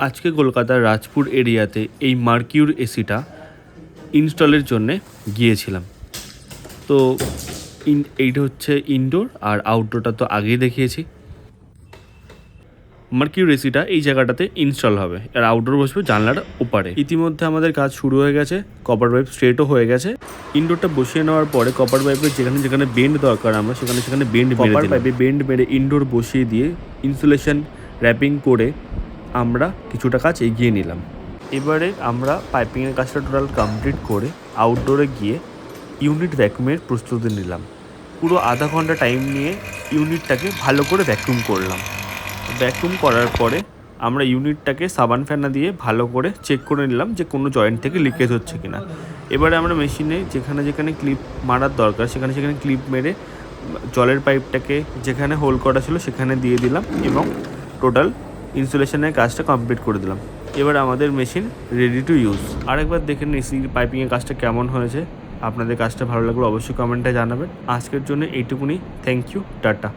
আজকে কলকাতার রাজপুর এরিয়াতে এই মার্কিউর এসিটা ইনস্টলের জন্যে গিয়েছিলাম। তো এইটা হচ্ছে ইনডোর, আর আউটডোরটা তো আগেই দেখিয়েছি। মার্কিউর এসিটা এই জায়গাটাতে ইনস্টল হবে, আর আউটডোর বসবে জানলার ওপারে। ইতিমধ্যে আমাদের কাজ শুরু হয়ে গেছে, কপার পাইপ স্ট্রেটও হয়ে গেছে। ইনডোরটা বসিয়ে নেওয়ার পরে কপার পাইপের যেখানে যেখানে বেন্ড দরকার আমরা সেখানে বেন্ড কপার পাইপে বেন্ড মেরে ইনডোর বসিয়ে দিয়ে ইনসুলেশন র্যাপিং করে আমরা কিছুটা কাজ এগিয়ে নিলাম। এবারে আমরা পাইপিংয়ের কাজটা টোটাল কমপ্লিট করে আউটডোরে গিয়ে ইউনিট ভ্যাকুমের প্রস্তুতি নিলাম। পুরো আধা ঘন্টা টাইম নিয়ে ইউনিটটাকে ভালো করে ভ্যাকুম করলাম। ভ্যাকুম করার পরে আমরা ইউনিটটাকে সাবান ফেনা দিয়ে ভালো করে চেক করে নিলাম যে কোনো জয়েন্ট থেকে লিকেজ হচ্ছে কিনা। এবারে আমরা মেশিনে যেখানে যেখানে ক্লিপ মারার দরকার সেখানে সেখানে ক্লিপ মেরে জলের পাইপটাকে যেখানে হোল করা ছিল সেখানে দিয়ে দিলাম এবং টোটাল ইনসুলেশনের কাজটা কমপ্লিট করে দিলাম। এবার আমাদের মেশিন রেডি টু ইউজ। আরেকবার দেখে নিন এসি পাইপিংয়ের কাজটা কেমন হয়েছে। আপনাদের কাজটা ভালো লাগলে অবশ্যই কমেন্টে জানাবেন। আজকের জন্য এইটুকুনি। Thank you, tata.